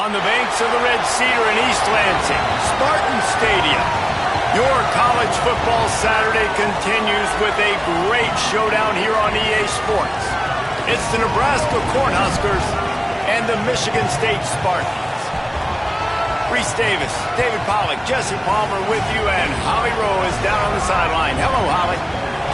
on the banks of the Red Cedar in East Lansing, Spartan Stadium. Your college football Saturday continues with a great showdown here on EA Sports. It's the Nebraska Cornhuskers and the Michigan State Spartans. Reese Davis, David Pollack, Jesse Palmer with you, and Holly Rowe is down on the sideline. Hello, Holly.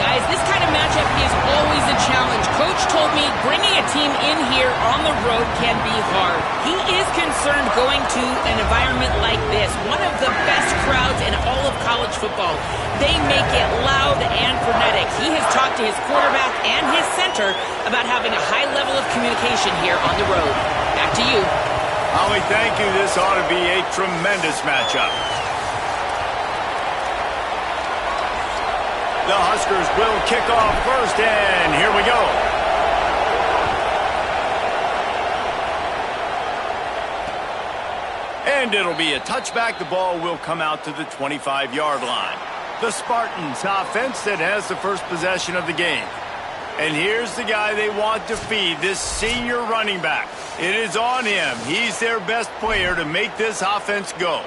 Guys, this kind of matchup is always a challenge. Coach told me bringing a team in here on the road can be hard. He is concerned going to an environment like this, one of the best crowds in all of college football. They make it loud and frenetic. He has talked to his quarterback and his center about having a high level of communication here on the road. Back to you. Holly, thank you. This ought to be a tremendous matchup. The Huskers will kick off first, and here we go. And it'll be a touchback. The ball will come out to the 25-yard line. The Spartans offense that has the first possession of the game. And here's the guy they want to feed, this senior running back. It is on him. He's their best player to make this offense go.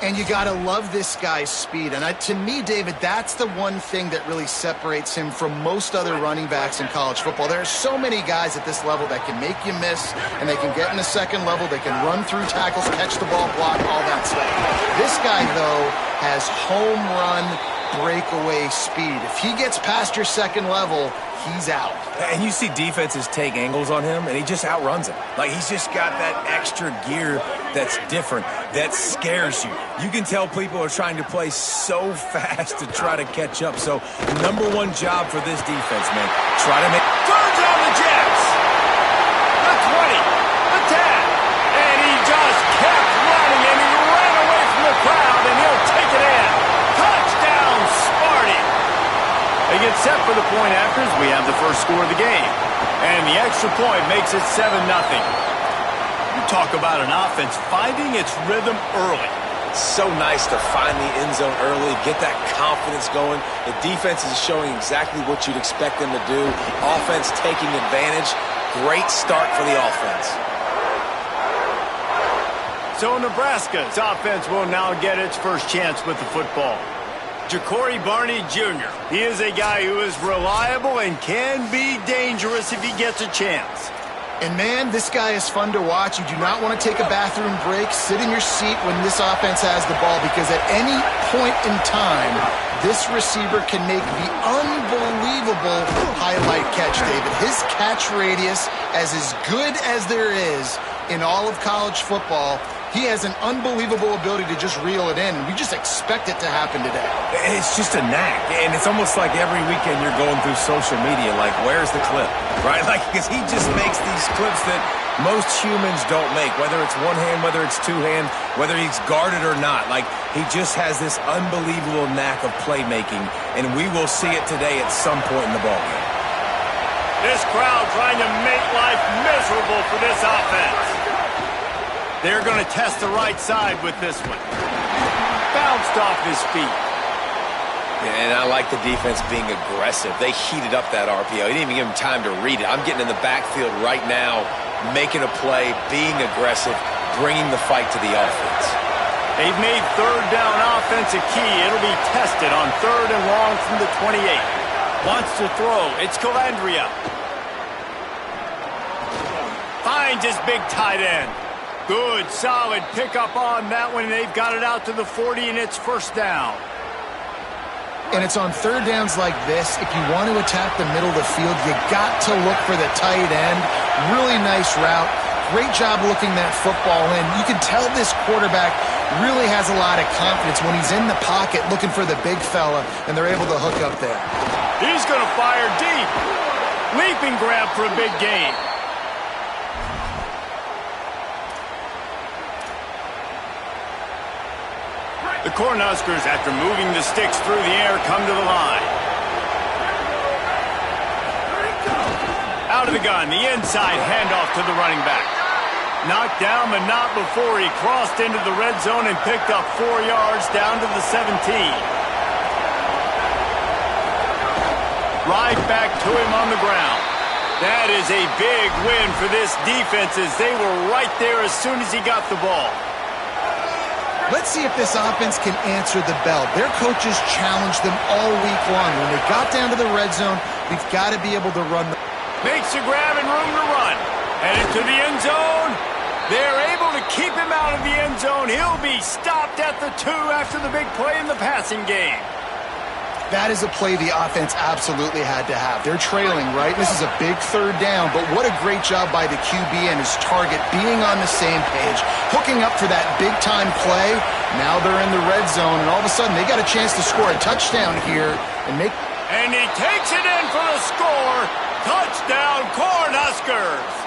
And you got to love this guy's speed. And to me, David, that's the one thing that really separates him from most other running backs in college football. There are so many guys at this level that can make you miss, and they can get in the second level. They can run through tackles, catch the ball, block, all that stuff. This guy, though, has home run breakaway speed. If he gets past your second level, he's out. And you see defenses take angles on him, and he just outruns them. Like, he's just got that extra gear that's different, that scares you. You can tell people are trying to play so fast to try to catch up. So, number one job for this defense, man. Try to make... Turns on the Jets. The 20, the 10. And he just kept running, and he ran away from the crowd, and he'll take it in. Touchdown, Sparty. They get set for the point afters. We have the first score of the game. And the extra point makes it 7-0. You talk about an offense finding its rhythm early. So nice to find the end zone early, get that confidence going. The defense is showing exactly what you'd expect them to do. Offense taking advantage. Great start for the offense. So Nebraska's offense will now get its first chance with the football. Ja'Cory Barney Jr. He is a guy who is reliable and can be dangerous if he gets a chance. And, man, this guy is fun to watch. You do not want to take a bathroom break. Sit in your seat when this offense has the ball, because at any point in time, this receiver can make the unbelievable highlight catch, David. His catch radius is as good as there is in all of college football. He has an unbelievable ability to just reel it in. We just expect it to happen today. It's just a knack, and it's almost like every weekend you're going through social media, like, where's the clip, right? Like, because he just makes these clips that most humans don't make, whether it's one hand, whether it's two hand, whether he's guarded or not. Like, he just has this unbelievable knack of playmaking, and we will see it today at some point in the ballgame. This crowd trying to make life miserable for this offense. They're going to test the right side with this one. Bounced off his feet. And I like the defense being aggressive. They heated up that RPO. He didn't even give him time to read it. I'm getting in the backfield right now, making a play, being aggressive, bringing the fight to the offense. They've made third down offense a key. It'll be tested on 3rd and long from the 28. Wants to throw. It's Calandria. Finds his big tight end. Good, solid pickup on that one. They've got it out to the 40, and it's first down. And it's on third downs like this. If you want to attack the middle of the field, you got to look for the tight end. Really nice route. Great job looking that football in. You can tell this quarterback really has a lot of confidence when he's in the pocket looking for the big fella, and they're able to hook up there. He's going to fire deep. Leaping grab for a big gain. The Cornhuskers, after moving the sticks through the air, come to the line. Out of the gun, the inside handoff to the running back. Knocked down, but not before he crossed into the red zone and picked up 4 yards down to the 17. Right back to him on the ground. That is a big win for this defense as they were right there as soon as he got the ball. Let's see if this offense can answer the bell. Their coaches challenged them all week long. When they got down to the red zone, we've got to be able to run. Makes a grab and room to run. Headed to the end zone. They're able to keep him out of the end zone. He'll be stopped at the 2 after the big play in the passing game. That is a play the offense absolutely had to have. They're trailing, right? This is a big third down, but what a great job by the QB and his target being on the same page, hooking up for that big-time play. Now they're in the red zone, and all of a sudden they got a chance to score a touchdown here and make... And he takes it in for the score. Touchdown, Cornhuskers.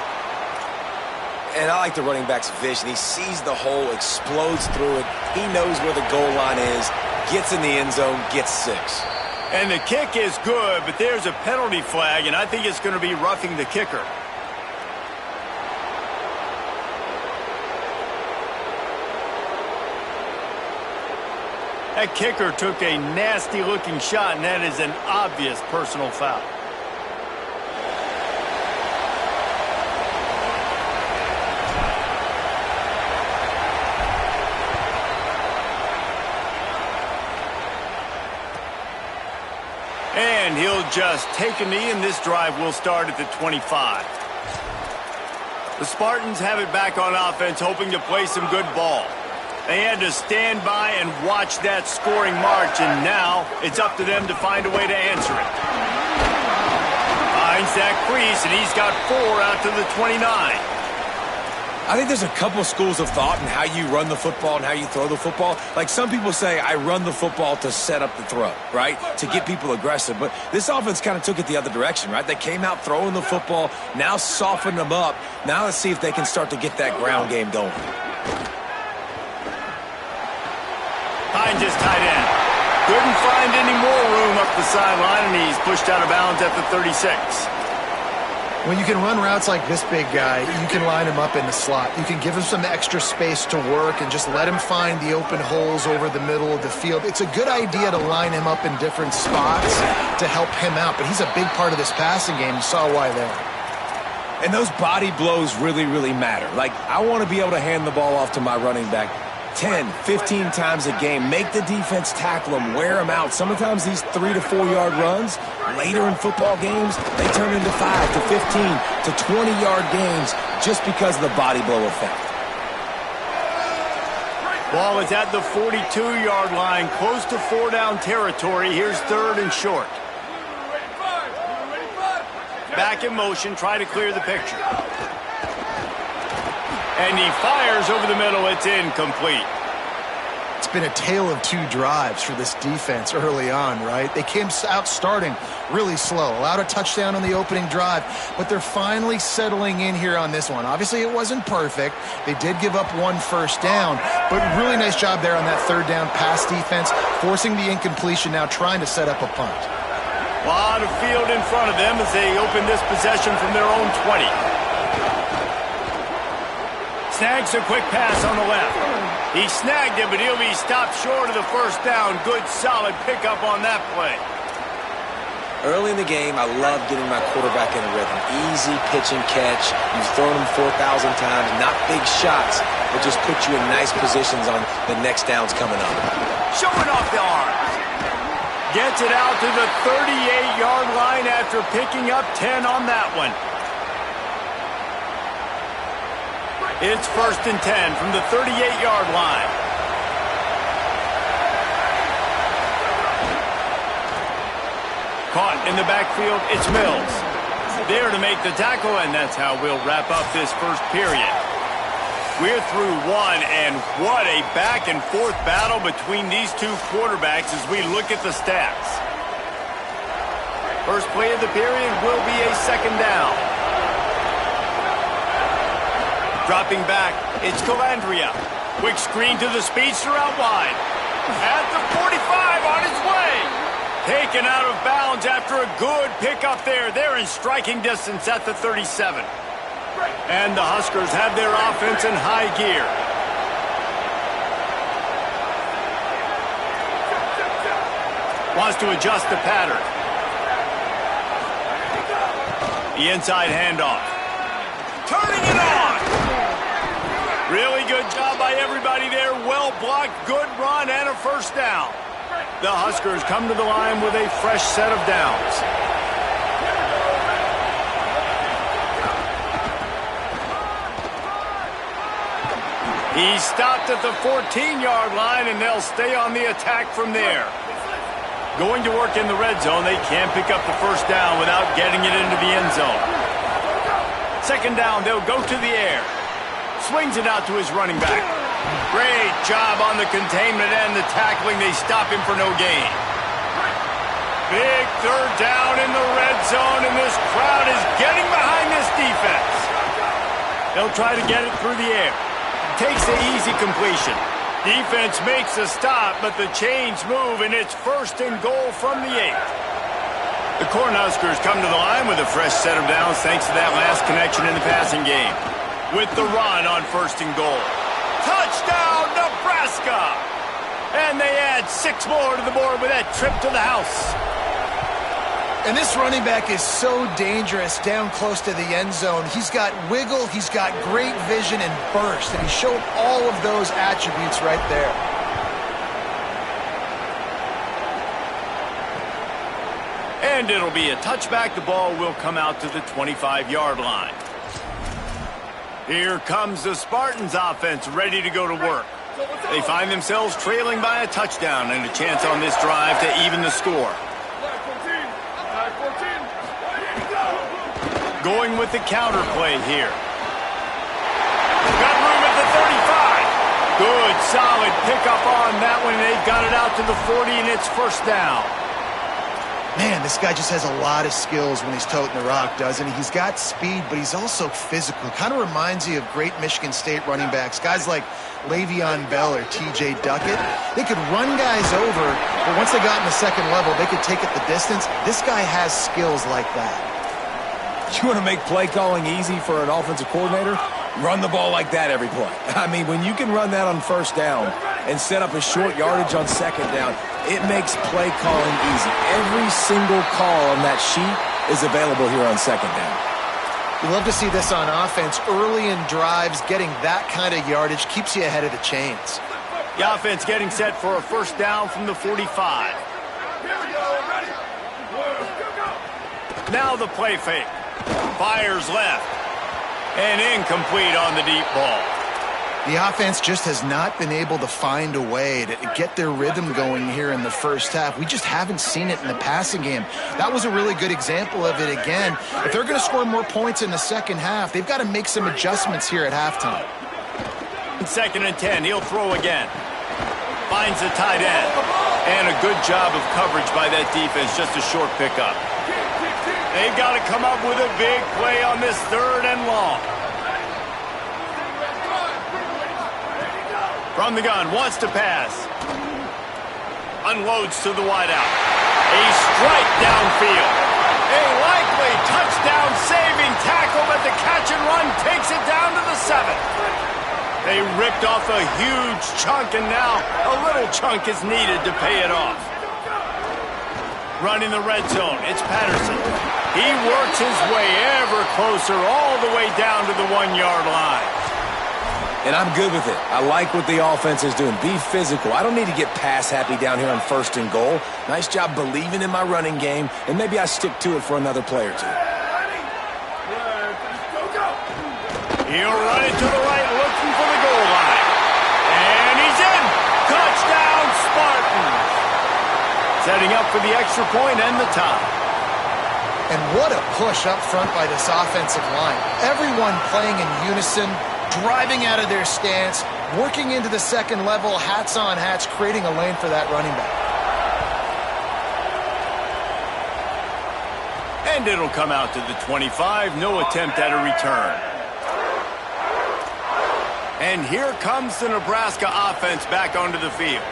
And I like the running back's vision. He sees the hole, explodes through it. He knows where the goal line is, gets in the end zone, gets 6. And the kick is good, but there's a penalty flag, and I think it's going to be roughing the kicker. That kicker took a nasty-looking shot, and that is an obvious personal foul. And he'll just take a knee, and this drive will start at the 25. The Spartans have it back on offense, hoping to play some good ball. They had to stand by and watch that scoring march, and now it's up to them to find a way to answer it. Finds that crease, and he's got 4 out to the 29. I think there's a couple schools of thought in how you run the football and how you throw the football. Like some people say, I run the football to set up the throw, right? To get people aggressive. But this offense kind of took it the other direction, right? They came out throwing the football, now softened them up. Now let's see if they can start to get that ground game going. Finds his tight end. Couldn't find any more room up the sideline, and he's pushed out of bounds at the 36. When you can run routes like this big guy, you can line him up in the slot. You can give him some extra space to work and just let him find the open holes over the middle of the field. It's a good idea to line him up in different spots to help him out, but he's a big part of this passing game. You saw why there. And those body blows really, really matter. Like, I want to be able to hand the ball off to my running back 10, 15 times a game. Make the defense tackle them, wear them out. Sometimes these 3 to 4 yard runs, later in football games, they turn into 5 to 15 to 20 yard games just because of the body blow effect. Ball is at the 42-yard line, close to 4 down territory. Here's 3rd and short. Back in motion, try to clear the picture. And he fires over the middle. It's incomplete. It's been a tale of 2 drives for this defense early on, right? They came out starting really slow, allowed a touchdown on the opening drive, but they're finally settling in here on this one. Obviously, it wasn't perfect. They did give up 1 first down, but really nice job there on that 3rd down pass defense, forcing the incompletion, now trying to set up a punt. A lot of field in front of them as they open this possession from their own 20. Snags a quick pass on the left. He snagged it, but he'll be stopped short of the first down. Good, solid pickup on that play. Early in the game, I love getting my quarterback in a rhythm. Easy pitch and catch. You've thrown them 4,000 times. Not big shots, but just put you in nice positions on the next downs coming up. Showing off the arms. Gets it out to the 38-yard line after picking up 10 on that one. It's 1st and 10 from the 38-yard line. Caught in the backfield, it's Mills. There to make the tackle, and that's how we'll wrap up this first period. We're through 1, and what a back-and-forth battle between these 2 quarterbacks as we look at the stats. First play of the period will be a 2nd down. Dropping back, it's Calandria. Quick screen to the speedster out wide. At the 45 on his way. Taken out of bounds after a good pickup there. They're in striking distance at the 37. And the Huskers have their offense in high gear. Wants to adjust the pattern. The inside handoff. Turning it on. Really good job by everybody there. Well blocked, good run, and a first down. The Huskers come to the line with a fresh set of downs. He stopped at the 14-yard line, and they'll stay on the attack from there. Going to work in the red zone, they can't pick up the first down without getting it into the end zone. Second down, they'll go to the air. Swings it out to his running back. Great job on the containment and the tackling. They stop him for no gain. Big third down in the red zone, and this crowd is getting behind this defense. They'll try to get it through the air. Takes the easy completion. Defense makes a stop, but the chains move, and it's first and goal from the 8. The Cornhuskers come to the line with a fresh set of downs thanks to that last connection in the passing game. With the run on first and goal. Touchdown, Nebraska! And they add 6 more to the board with that trip to the house. And this running back is so dangerous down close to the end zone. He's got wiggle, he's got great vision and burst, and he showed all of those attributes right there. And it'll be a touchback. The ball will come out to the 25-yard line. Here comes the Spartans offense ready to go to work. They find themselves trailing by a touchdown and a chance on this drive to even the score. Going with the counter play here. Got room at the 35. Good, solid pickup on that one. They've got it out to the 40, and it's first down. Man, this guy just has a lot of skills when he's toting the rock, doesn't he? He's got speed, but he's also physical. Kind of reminds you of great Michigan State running backs. Guys like Le'Veon Bell or T.J. Duckett. They could run guys over, but once they got in the second level, they could take it the distance. This guy has skills like that. You want to make play calling easy for an offensive coordinator? Run the ball like that every play. I mean, when you can run that on first down and set up a short yardage on second down, it makes play calling easy. Every single call on that sheet is available here on second down. You love to see this on offense. Early in drives, getting that kind of yardage keeps you ahead of the chains. The offense getting set for a first down from the 45. Now the play fake. Fires left. And incomplete on the deep ball. The offense just has not been able to find a way to get their rhythm going here in the first half. We just haven't seen it in the passing game. That was a really good example of it again. If they're going to score more points in the second half, they've got to make some adjustments here at halftime. Second and 10, he'll throw again. Finds the tight end. And a good job of coverage by that defense, just a short pickup. They've got to come up with a big play on this third and long. From the gun, wants to pass. Unloads to the wideout. A strike downfield. A likely touchdown-saving tackle, but the catch and run takes it down to the 7. They ripped off a huge chunk, and now a little chunk is needed to pay it off. Running the red zone, it's Patterson. He works his way ever closer all the way down to the 1-yard line. And I'm good with it. I like what the offense is doing. Be physical. I don't need to get pass happy down here on first and goal. Nice job believing in my running game, and maybe I stick to it for another play or two. He'll run it to the right, looking for the goal line. And he's in. Touchdown, Spartans. Setting up for the extra point and the tie. And what a push up front by this offensive line. Everyone playing in unison, driving out of their stance, working into the second level, hats on hats, creating a lane for that running back. And it'll come out to the 25. No attempt at a return. And here comes the Nebraska offense back onto the field.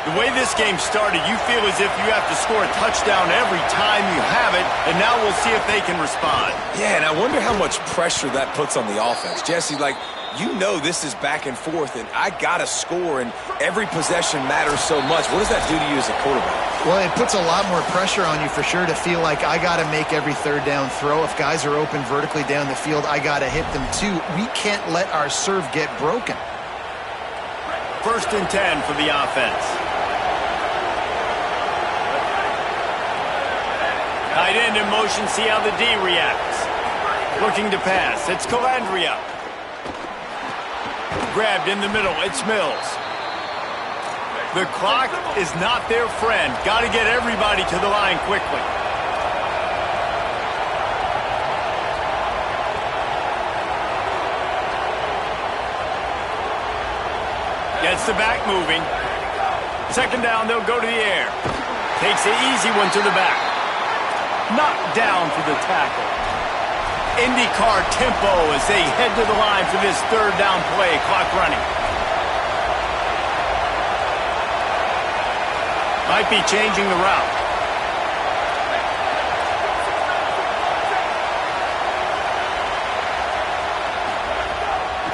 The way this game started, you feel as if you have to score a touchdown every time you have it, and now we'll see if they can respond. Yeah, and I wonder how much pressure that puts on the offense. Jesse, like, you know this is back and forth, and I got to score, and every possession matters so much. What does that do to you as a quarterback? Well, it puts a lot more pressure on you for sure to feel like I got to make every third down throw. If guys are open vertically down the field, I got to hit them too. We can't let our serve get broken. 1st and 10 for the offense. Tight end in motion, see how the D reacts. Looking to pass, it's Calandria. Grabbed in the middle, it's Mills. The clock is not their friend. Got to get everybody to the line quickly. Gets the back moving. 2nd down, they'll go to the air. Takes the easy one to the back. Knocked down for the tackle. IndyCar tempo as they head to the line for this 3rd down play. Clock running. Might be changing the route.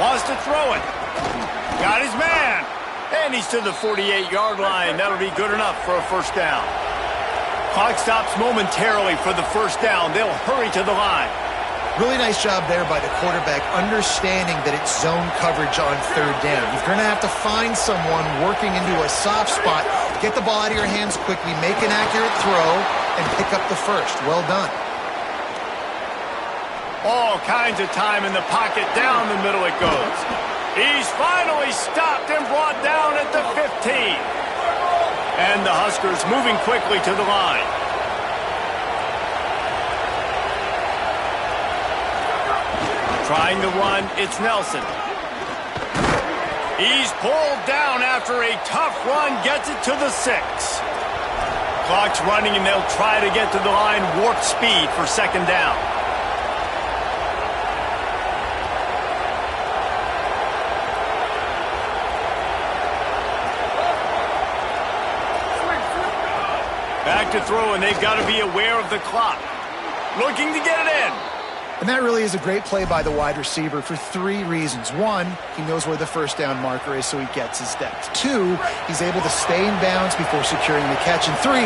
Wants to throw it. Got his man. And he's to the 48-yard line. That'll be good enough for a 1st down. Clock stops momentarily for the 1st down. They'll hurry to the line. Really nice job there by the quarterback, understanding that it's zone coverage on 3rd down. You're going to have to find someone working into a soft spot, get the ball out of your hands quickly, make an accurate throw, and pick up the 1st. Well done. All kinds of time in the pocket. Down the middle it goes. He's finally stopped and brought down at the 15. And the Huskers moving quickly to the line. Trying to run, it's Nelson. He's pulled down after a tough run, gets it to the 6. Clock's running, and they'll try to get to the line, warp speed for 2nd down. Back to throw, and they've got to be aware of the clock. Looking to get it in. And that really is a great play by the wide receiver for 3 reasons. 1, he knows where the 1st down marker is, so he gets his steps. 2, he's able to stay in bounds before securing the catch. And 3,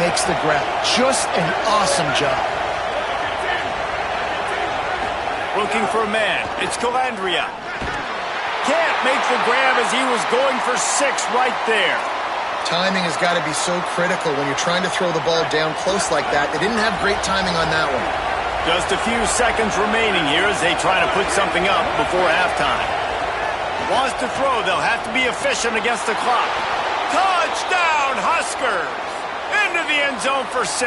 makes the grab. Just an awesome job. Looking for a man. It's Calandria. Can't make the grab as he was going for 6 right there. Timing has got to be so critical when you're trying to throw the ball down close like that. They didn't have great timing on that one. Just a few seconds remaining here as they try to put something up before halftime. Wants to throw. They'll have to be efficient against the clock. Touchdown, Huskers! Into the end zone for 6.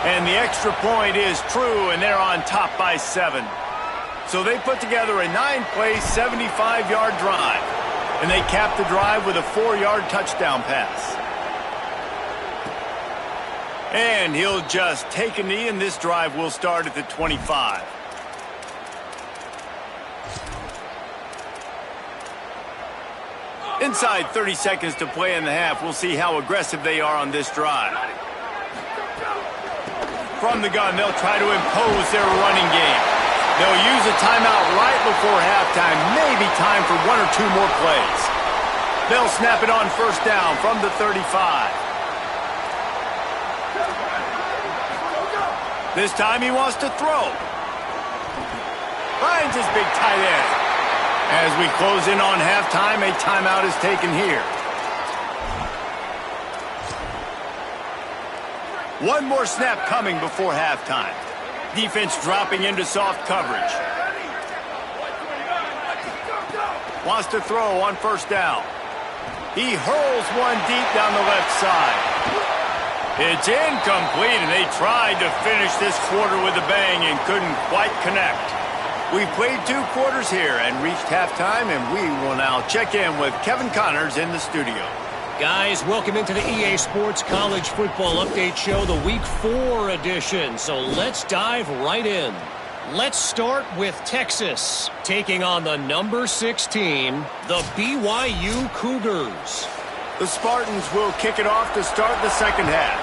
And the extra point is true, and they're on top by 7. So they put together a 9-play, 75-yard drive. And they cap the drive with a 4-yard touchdown pass. And he'll just take a knee, and this drive will start at the 25. Inside 30 seconds to play in the half. We'll see how aggressive they are on this drive. From the gun, they'll try to impose their running game. They'll use a timeout right before halftime. Maybe time for 1 or 2 more plays. They'll snap it on 1st down from the 35. This time he wants to throw. Finds his big tight end. As we close in on halftime, a timeout is taken here. 1 more snap coming before halftime. Defense dropping into soft coverage. Wants to throw on 1st down. He hurls one deep down the left side. It's incomplete, and they tried to finish this quarter with a bang and couldn't quite connect. We played 2 quarters here and reached halftime, and we will now check in with Kevin Connors in the studio. Guys, welcome into the EA Sports College Football Update Show, the Week 4 edition. So let's dive right in. Let's start with Texas, taking on the number 16, the BYU Cougars. The Spartans will kick it off to start the second half.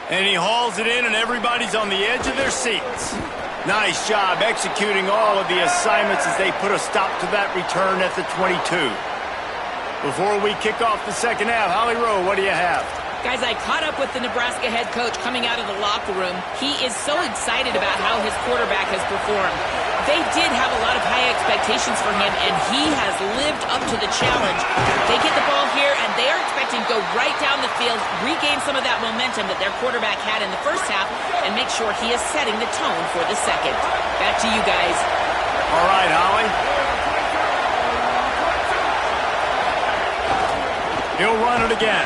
And he hauls it in, and everybody's on the edge of their seats. Nice job executing all of the assignments as they put a stop to that return at the 22. Before we kick off the second half, Holly Rowe, what do you have? Guys, I caught up with the Nebraska head coach coming out of the locker room. He is so excited about how his quarterback has performed. They did have a lot of high expectations for him, and he has lived up to the challenge. They get the ball here, and they are expecting to go right down the field, regain some of that momentum that their quarterback had in the first half, and make sure he is setting the tone for the second. Back to you guys. All right, Holly. He'll run it again.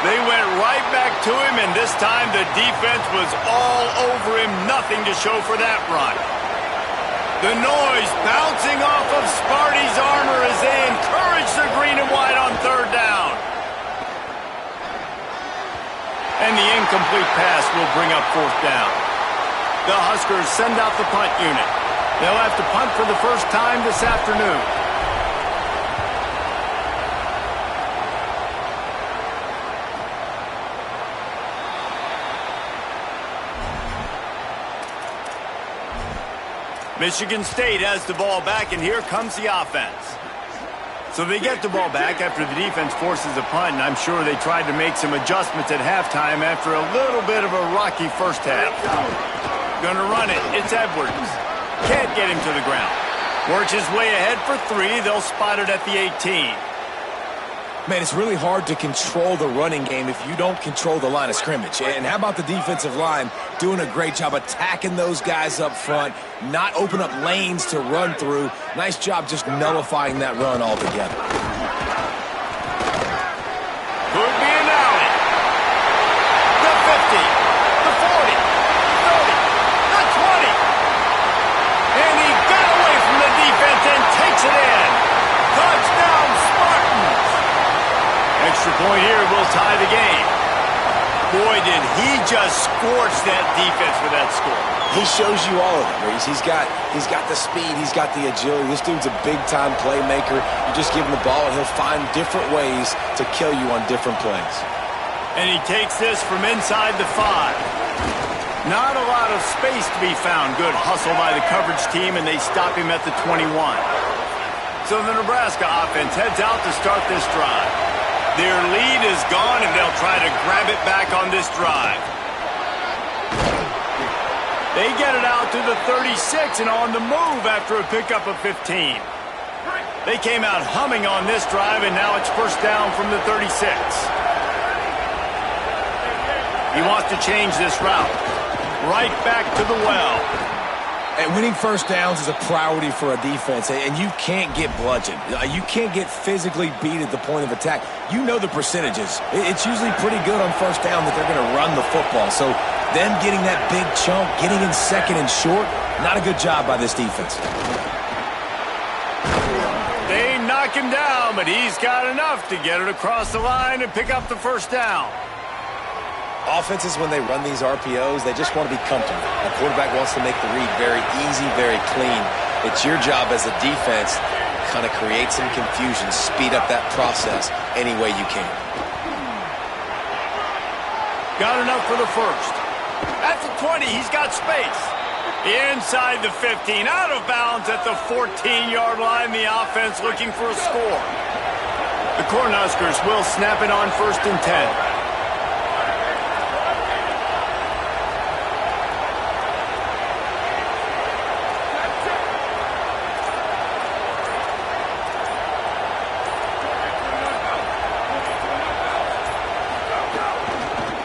They went right back to him, and this time the defense was all over him. Nothing to show for that run. The noise bouncing off of Sparty's armor as they encourage the green and white on third down. And the incomplete pass will bring up fourth down. The Huskers send out the punt unit. They'll have to punt for the first time this afternoon. Michigan State has the ball back, and here comes the offense. So they get the ball back after the defense forces a punt, and I'm sure they tried to make some adjustments at halftime after a little bit of a rocky first half. Gonna run it. It's Edwards. Can't get him to the ground. Works his way ahead for 3. They'll spot it at the 18. Man, it's really hard to control the running game if you don't control the line of scrimmage. And how about the defensive line doing a great job attacking those guys up front, not open up lanes to run through. Nice job just nullifying that run altogether. Could be an alley. The 50, the 40, the 30, the 20. And he got away from the defense and takes it in. Touchdown, Spartans. Extra point here will tie the game. Boy, did he just scorch that defense with that score. He shows you all of it, Reese. He's got the speed, he's got the agility. This dude's a big-time playmaker. You just give him the ball, and he'll find different ways to kill you on different plays. And he takes this from inside the 5. Not a lot of space to be found. Good hustle by the coverage team, and they stop him at the 21. So the Nebraska offense heads out to start this drive. Their lead is gone, and they'll try to grab it back on this drive. They get it out to the 36 and on the move after a pickup of 15. They came out humming on this drive, and now it's first down from the 36. He wants to change this route. Right back to the well. And winning first downs is a priority for a defense, and you can't get bludgeoned. You can't get physically beat at the point of attack. You know the percentages. It's usually pretty good on first down that they're going to run the football. So them getting that big chunk, getting in second and short, not a good job by this defense. They knock him down, but he's got enough to get it across the line and pick up the first down. Offenses, when they run these RPOs, they just want to be comfortable. The quarterback wants to make the read very easy, very clean. It's your job as a defense to kind of create some confusion, speed up that process any way you can. Got enough for the first. At the 20, he's got space. Inside the 15, out of bounds at the 14-yard line. The offense looking for a score. The Cornhuskers will snap it on first and 10.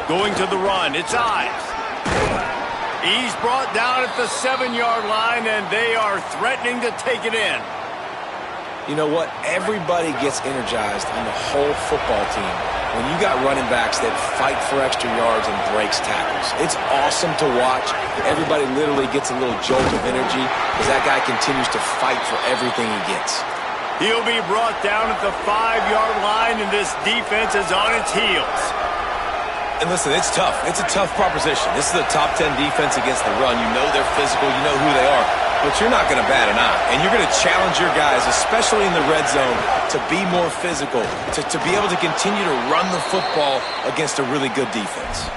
Going to the run, it's Ives. He's brought down at the 7-yard line, and they are threatening to take it in. You know what? Everybody gets energized on the whole football team when you got running backs that fight for extra yards and breaks tackles. It's awesome to watch. Everybody literally gets a little jolt of energy as that guy continues to fight for everything he gets. He'll be brought down at the 5-yard line, and this defense is on its heels. And listen, it's tough. It's a tough proposition. This is a top 10 defense against the run. You know they're physical. You know who they are. But you're not going to bat an eye. And you're going to challenge your guys, especially in the red zone, to be more physical, to be able to continue to run the football against a really good defense.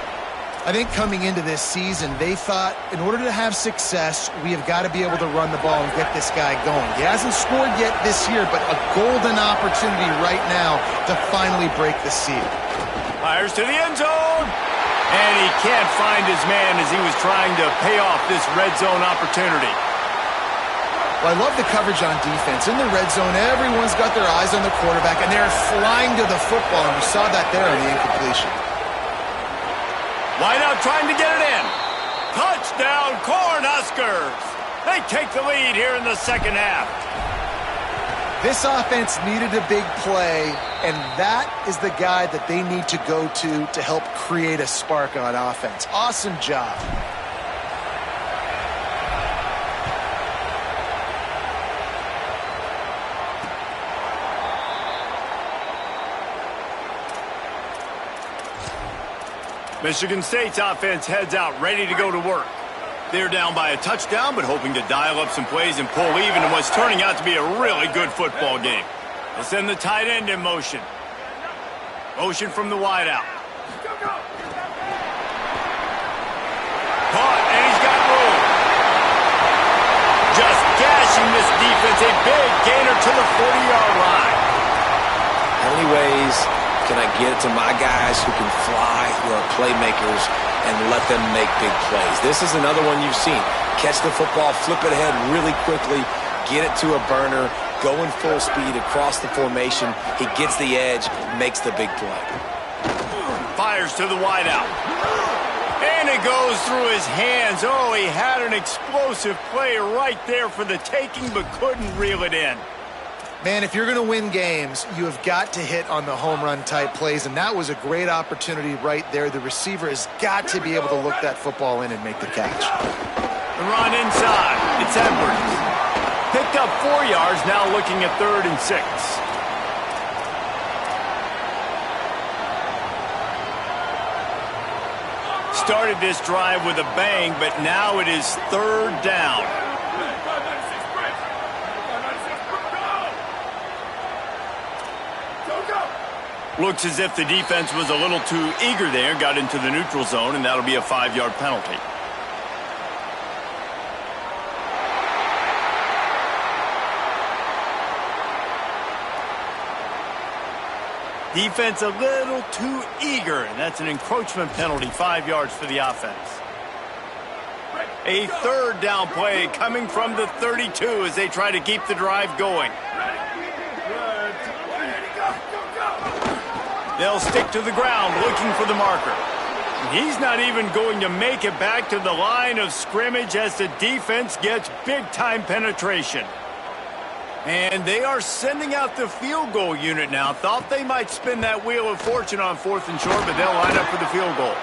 I think coming into this season, they thought in order to have success, we have got to be able to run the ball and get this guy going. He hasn't scored yet this year, but a golden opportunity right now to finally break the seal. Fires to the end zone. And he can't find his man as he was trying to pay off this red zone opportunity. Well, I love the coverage on defense. In the red zone, everyone's got their eyes on the quarterback, and they're flying to the football, and we saw that there on the incompletion. Wideout trying to get it in. Touchdown, Cornhuskers. They take the lead here in the second half. This offense needed a big play, and that is the guy that they need to go to help create a spark on offense. Awesome job. Michigan State's offense heads out, ready to go to work. They're down by a touchdown, but hoping to dial up some plays and pull even in what's turning out to be a really good football game. They'll send the tight end in motion. Motion from the wideout. Caught, and he's got room. Just gashing this defense. A big gainer to the 40-yard line. How many ways can I get it to my guys who can fly, who are playmakers, and let them make big plays? This is another one you've seen. Catch the football, flip it ahead really quickly, get it to a burner, go in full speed across the formation. He gets the edge, makes the big play. Fires to the wideout. And it goes through his hands. Oh, he had an explosive play right there for the taking, but couldn't reel it in. Man, if you're going to win games, you have got to hit on the home run type plays, and that was a great opportunity right there. The receiver has got to be able to look that football in and make the catch. The run inside. It's Edwards. Picked up 4 yards, now looking at 3rd and 6. Started this drive with a bang, but now it is 3rd down. Looks as if the defense was a little too eager there, got into the neutral zone, and that'll be a 5-yard penalty. Defense a little too eager, and that's an encroachment penalty, 5 yards for the offense. A 3rd down play coming from the 32 as they try to keep the drive going. They'll stick to the ground looking for the marker. He's not even going to make it back to the line of scrimmage as the defense gets big-time penetration. And they are sending out the field goal unit now. Thought they might spin that wheel of fortune on 4th and short, but they'll line up for the field goal.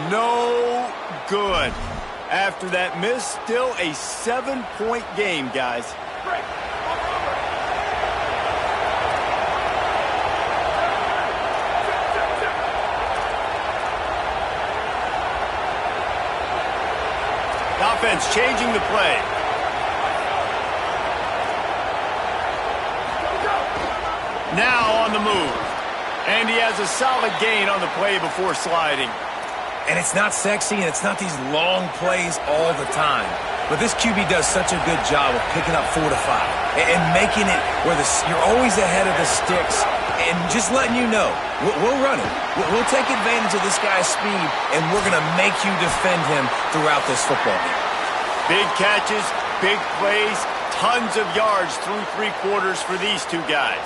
No good. After that miss, still a 7-point game, guys. Offense changing the play. Now on the move. And he has a solid gain on the play before sliding. And it's not sexy, and it's not these long plays all the time. But this QB does such a good job of picking up 4 to 5 and making it where you're always ahead of the sticks and just letting you know, we'll run it. We'll take advantage of this guy's speed, and we're going to make you defend him throughout this football game. Big catches, big plays, tons of yards through 3 quarters for these two guys.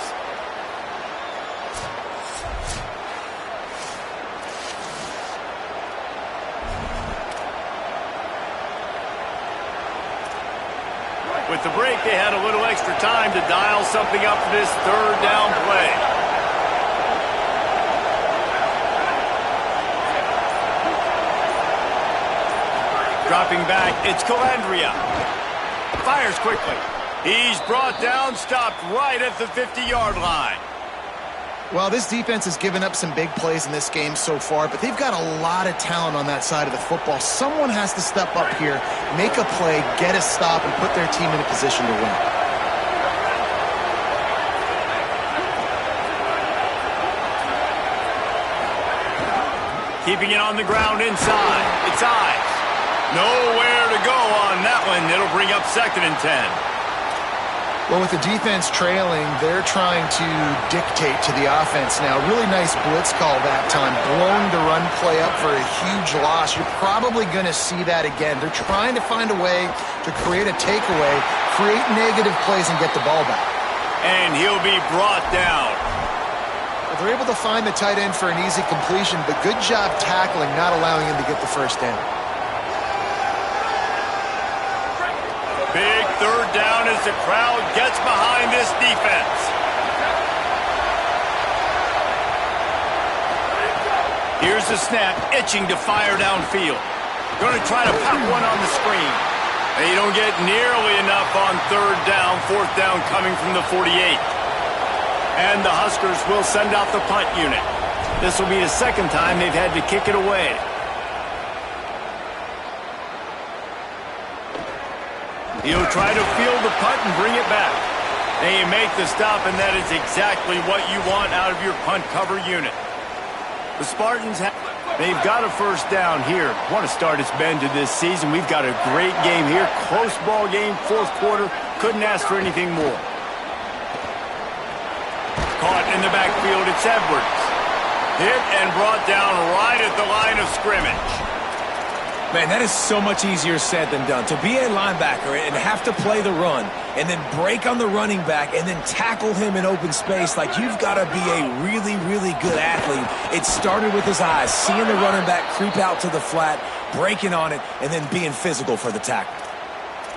With the break, they had a little extra time to dial something up for this 3rd down play. Dropping back, it's Calandria. Fires quickly. He's brought down, stopped right at the 50-yard line. Well, this defense has given up some big plays in this game so far, but they've got a lot of talent on that side of the football. Someone has to step up here, make a play, get a stop, and put their team in a position to win. Keeping it on the ground inside. It's Ives. Nowhere to go on that one. It'll bring up 2nd and 10. Well, with the defense trailing, they're trying to dictate to the offense now. Really nice blitz call that time, blowing the run play up for a huge loss. You're probably going to see that again. They're trying to find a way to create a takeaway, create negative plays, and get the ball back. And he'll be brought down. Well, they're able to find the tight end for an easy completion, but good job tackling, not allowing him to get the first down. Big 3rd down as the crowd gets behind this defense. Here's the snap, itching to fire downfield. Going to try to pop one on the screen. They don't get nearly enough on 3rd down, 4th down coming from the 48. And the Huskers will send out the punt unit. This will be the 2nd time they've had to kick it away. He'll try to field the punt and bring it back. They make the stop, and that is exactly what you want out of your punt cover unit. The Spartans, they've got a 1st down here. What a start it's been to this season. We've got a great game here. Close ball game, 4th quarter. Couldn't ask for anything more. Caught in the backfield, it's Edwards. Hit and brought down right at the line of scrimmage. Man, that is so much easier said than done. To be a linebacker and have to play the run and then break on the running back and then tackle him in open space, like you've got to be a really, really good athlete. It started with his eyes, seeing the running back creep out to the flat, breaking on it, and then being physical for the tackle.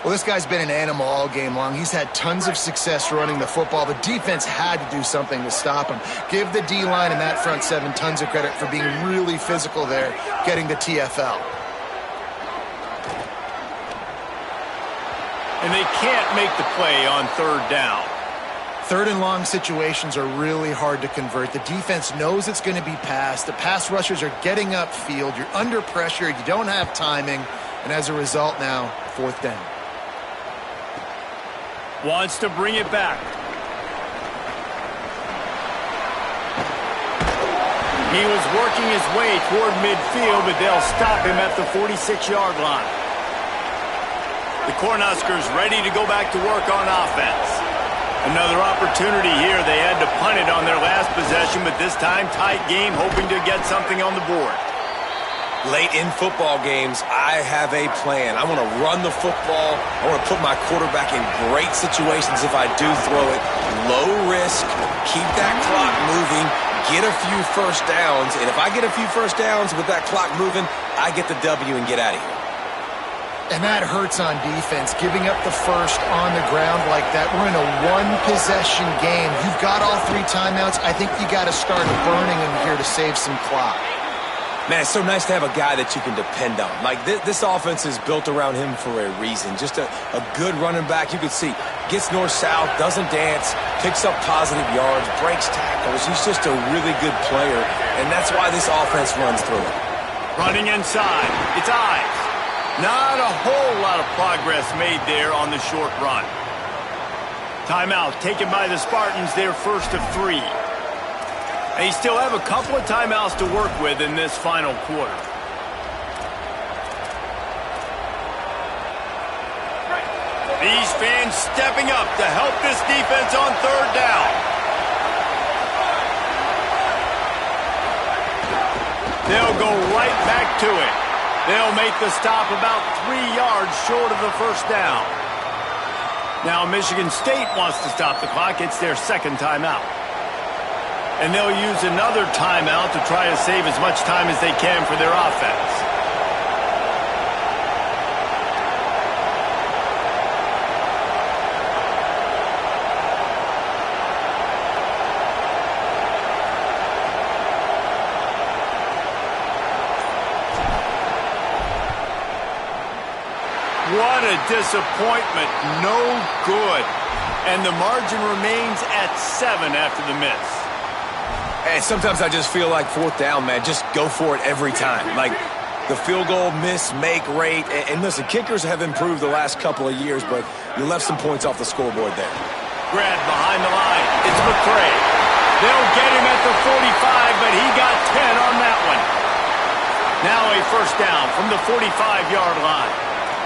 Well, this guy's been an animal all game long. He's had tons of success running the football. The defense had to do something to stop him. Give the D-line and that front 7 tons of credit for being really physical there, getting the TFL. And they can't make the play on 3rd down. 3rd and long situations are really hard to convert. The defense knows it's going to be passed. The pass rushers are getting upfield. You're under pressure. You don't have timing. And as a result now, 4th down. Wants to bring it back. He was working his way toward midfield, but they'll stop him at the 46-yard line. The Cornhuskers ready to go back to work on offense. Another opportunity here. They had to punt it on their last possession, but this time tight game, hoping to get something on the board. Late in football games, I have a plan. I want to run the football. I want to put my quarterback in great situations if I do throw it. Low risk, keep that clock moving, get a few 1st downs. And if I get a few 1st downs with that clock moving, I get the W and get out of here. And that hurts on defense, giving up the 1st on the ground like that. We're in a 1-possession game. You've got all 3 timeouts. I think you got to start burning them here to save some clock. Man, it's so nice to have a guy that you can depend on. Like, this offense is built around him for a reason. Just a good running back. You can see, gets north-south, doesn't dance, picks up positive yards, breaks tackles. He's just a really good player, and that's why this offense runs through it. Running inside, it's Ives. Not a whole lot of progress made there on the short run. Timeout taken by the Spartans, their 1st of 3. They still have a couple of timeouts to work with in this final quarter. These fans stepping up to help this defense on 3rd down. They'll go right back to it. They'll make the stop about 3 yards short of the 1st down. Now Michigan State wants to stop the clock. It's their 2nd timeout. And they'll use another timeout to try to save as much time as they can for their offense. What a disappointment. No good. And the margin remains at 7 after the miss. And sometimes I just feel like fourth down, man, just go for it every time. Like the field goal miss-make rate. And listen, kickers have improved the last couple of years, but you left some points off the scoreboard there. Grant behind the line. It's McCray. They'll get him at the 45, but he got 10 on that one. Now a first down from the 45-yard line.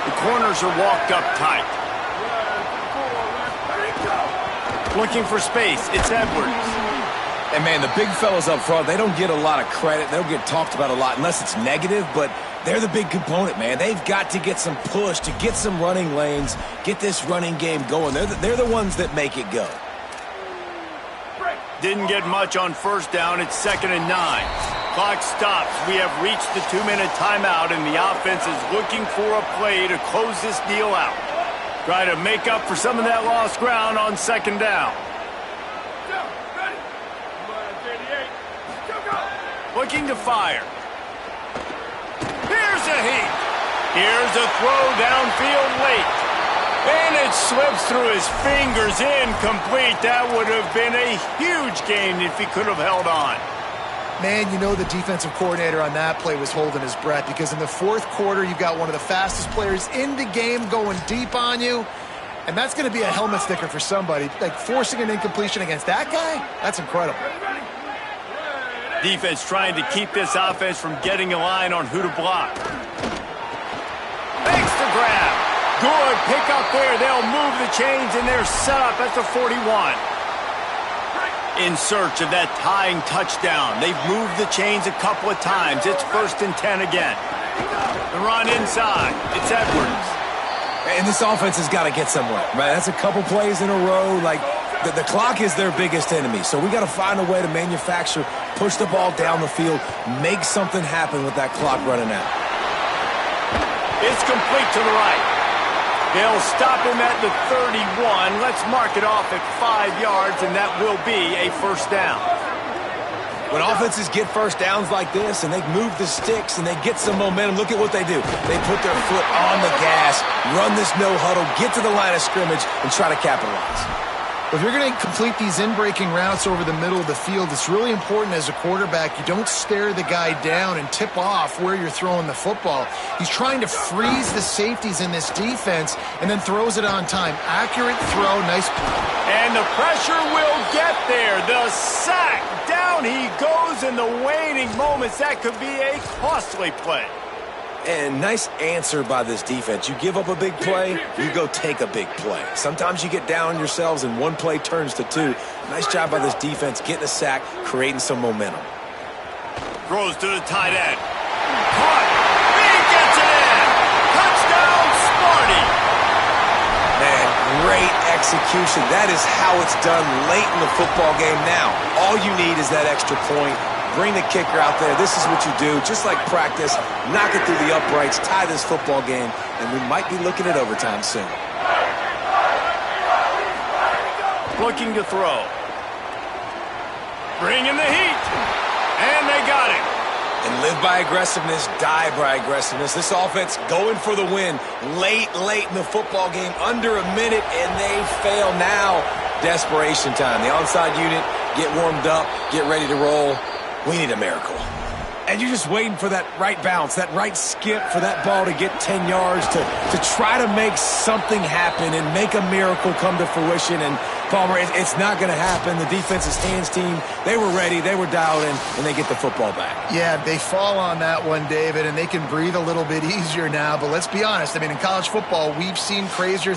The corners are walked up tight. Looking for space. It's Edwards. And, man, the big fellas up front, they don't get a lot of credit. They don't get talked about a lot unless it's negative, but they're the big component, man. They've got to get some push, to get some running lanes, get this running game going. They're the ones that make it go. Didn't get much on first down. It's 2nd and 9. Clock stops. We have reached the 2-minute timeout, and the offense is looking for a play to close this deal out. Try to make up for some of that lost ground on 2nd down. Looking to fire. Here's a heat. Here's a throw downfield late. And it slips through his fingers, incomplete. That would have been a huge gain if he could have held on. Man, you know the defensive coordinator on that play was holding his breath because in the fourth quarter, you've got one of the fastest players in the game going deep on you. And that's going to be a helmet sticker for somebody. Like forcing an incompletion against that guy, that's incredible. Defense trying to keep this offense from getting a line on who to block. Makes the grab. Good pick up there. They'll move the chains, and they're set up at the 41. In search of that tying touchdown. They've moved the chains a couple of times. It's 1st and 10 again. The run inside. It's Edwards. And this offense has got to get somewhere, right? That's a couple plays in a row. Like, the clock is their biggest enemy. So we got to find a way to manufacture, push the ball down the field, make something happen with that clock running out. It's complete to the right. They'll stop him at the 31. Let's mark it off at 5 yards, and that will be a first down. When offenses get first downs like this and they move the sticks and they get some momentum, look at what they do. They put their foot on the gas, run this no huddle, get to the line of scrimmage, and try to capitalize. If you're going to complete these in-breaking routes over the middle of the field, it's really important as a quarterback you don't stare the guy down and tip off where you're throwing the football. He's trying to freeze the safeties in this defense and then throws it on time. Accurate throw, nice. And the pressure will get there. The sack. Down he goes in the waning moments. That could be a costly play. And nice answer by this defense. You give up a big play, you go take a big play. Sometimes you get down on yourselves and one play turns to two. Nice job by this defense getting a sack, creating some momentum. Throws to the tight end. Caught. He gets it in. Touchdown, Sparty. Man, great execution. That is how it's done late in the football game now. All you need is that extra point. Bring the kicker out there. This is what you do. Just like practice, knock it through the uprights, tie this football game, and we might be looking at overtime soon. Looking to throw. Bringing the heat. And they got him. And live by aggressiveness, die by aggressiveness. This offense going for the win. Late in the football game, under a minute, and they fail now. Desperation time. The onside unit, get warmed up, get ready to roll. We need a miracle. And you're just waiting for that right bounce, that right skip for that ball to get 10 yards to try to make something happen and make a miracle come to fruition. And, Palmer, it's not going to happen. The defense's hands team, they were ready, they were dialed in, and they get the football back. Yeah, they fall on that one, David, and they can breathe a little bit easier now. But let's be honest. I mean, in college football, we've seen crazier